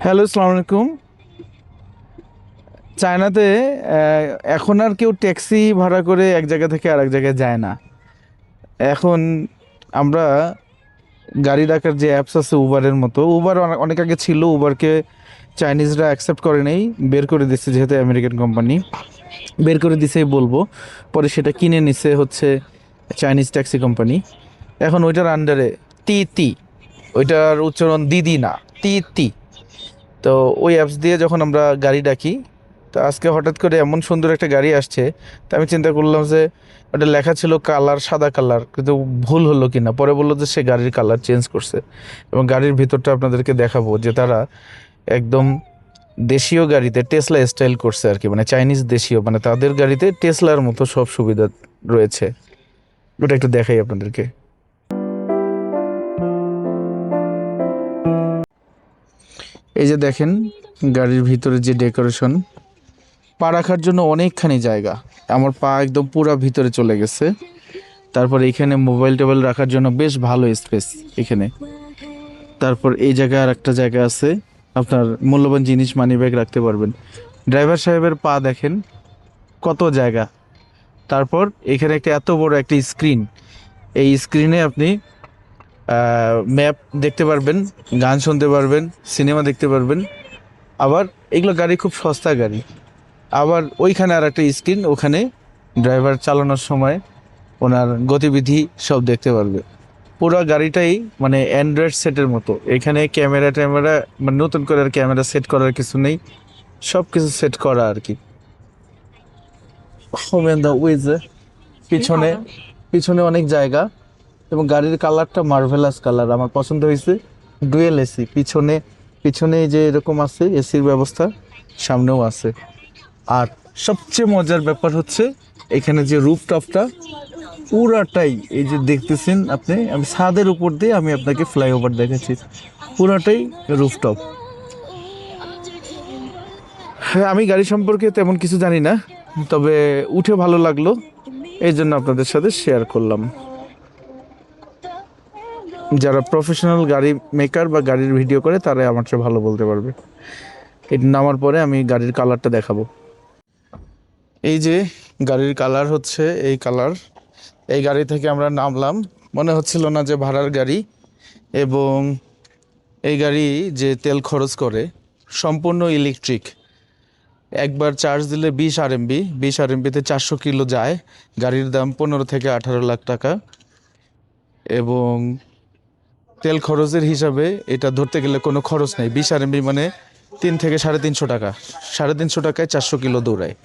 Hello, আসসালামু আলাইকুম। চায়নাতে এখন আর কেউ ট্যাক্সি ভাড়া করে এক জায়গা থেকে আরেক জায়গায় যায় না। এখন আমরা গাড়ি ডাকার যে অ্যাপস আছে উবারের মতো, উবার অনেক আগে ছিল, উবারকে চাইনিজরা অ্যাকসেপ্ট করে নেই, বের করে দিচ্ছে, যেহেতু আমেরিকান কোম্পানি বের করে দিছেই বলবো। পরে সেটা কিনে নিছে হচ্ছে চাইনিজ ট্যাক্সি কোম্পানি। এখন ওইটার আন্ডারে টি তি, ওইটার উচ্চারণ দিদি না, টি তি। তো ওই অ্যাপস দিয়ে যখন আমরা গাড়ি ডাকি, তো আজকে হঠাৎ করে এমন সুন্দর একটা গাড়ি আসছে, তো আমি চিন্তা করলাম যে ওটা লেখা ছিল কালার, সাদা কালার, কিন্তু ভুল হলো কিনা। পরে বললো যে সে গাড়ির কালার চেঞ্জ করছে, এবং গাড়ির ভিতরটা আপনাদেরকে দেখাবো যে তারা একদম দেশীয় গাড়িতে টেসলা স্টাইল করছে আর কি, মানে চাইনিজ দেশীয়, মানে তাদের গাড়িতে টেসলার মতো সব সুবিধা রয়েছে। ওটা একটু দেখাই আপনাদেরকে। এই যে দেখেন গাড়ির ভিতরে যে ডেকোরেশন, পা রাখার জন্য অনেকখানি জায়গা। আমার পা একদম পুরা ভিতরে চলে গেছে। তারপর এখানে মোবাইল টোবাইল রাখার জন্য বেশ ভালো স্পেস এখানে। তারপর এই জায়গায় আর একটা জায়গা আছে, আপনার মূল্যবান জিনিস মানি ব্যাগ রাখতে পারবেন। ড্রাইভার সাহেবের পা দেখেন, কত জায়গা। তারপর এখানে একটা এত বড় একটা স্ক্রিন, এই স্ক্রিনে আপনি ম্যাপ দেখতে পারবেন, গান শুনতে পারবেন, সিনেমা দেখতে পারবেন। আবার এগুলো গাড়ি খুব সস্তা গাড়ি। আবার ওইখানে আর একটা স্ক্রিন, ওখানে ড্রাইভার চালানোর সময় ওনার গতিবিধি সব দেখতে পারবে। পুরো গাড়িটাই মানে অ্যান্ড্রয়েড সেটের মতো। এখানে ক্যামেরা ট্যামেরা, মানে নতুন করে আর ক্যামেরা সেট করার কিছু নেই, সব কিছু সেট করা আর কি। হোমেন দা উইজে পিছনে, পিছনে অনেক জায়গা, এবং গাড়ির কালারটা মার্ভেলাস কালার, আমার পছন্দ হয়েছে। ডুয়েল এসি পিছনে, পিছনে এই যে এরকম আছে এসির ব্যবস্থা, সামনেও আছে। আর সবচেয়ে মজার ব্যাপার হচ্ছে এখানে যে রুফটপটা পুরাটাই, এই যে দেখতেছেন আপনি, আমি ছাদের উপর দিয়ে আমি আপনাকে ফ্লাইওভার দেখাচ্ছি, পুরাটাই রুফটপ। হ্যাঁ, আমি গাড়ি সম্পর্কে তেমন কিছু জানি না, তবে উঠে ভালো লাগলো, এই জন্য আপনাদের সাথে শেয়ার করলাম। যারা প্রফেশনাল গাড়ি মেকার বা গাড়ির ভিডিও করে তারা আমার চেয়ে ভালো বলতে পারবে। এটা নামার পরে আমি গাড়ির কালারটা দেখাবো। এই যে গাড়ির কালার হচ্ছে এই কালার। এই গাড়ি থেকে আমরা নামলাম, মনে হচ্ছিল না যে ভাড়ার গাড়ি। এবং এই গাড়ি যে তেল খরচ করে সম্পূর্ণ ইলেকট্রিক। একবার চার্জ দিলে 20 RMB, 20 RMB-তে 400 কিলো যায়। গাড়ির দাম 15 থেকে 18 লাখ টাকা। এবং তেল খরচের হিসাবে এটা ধরতে গেলে কোনো খরচ নেই। 20 RMB মানে 3 থেকে 350 টাকা, 350 টাকায় 400 কিলো দৌড়ায়।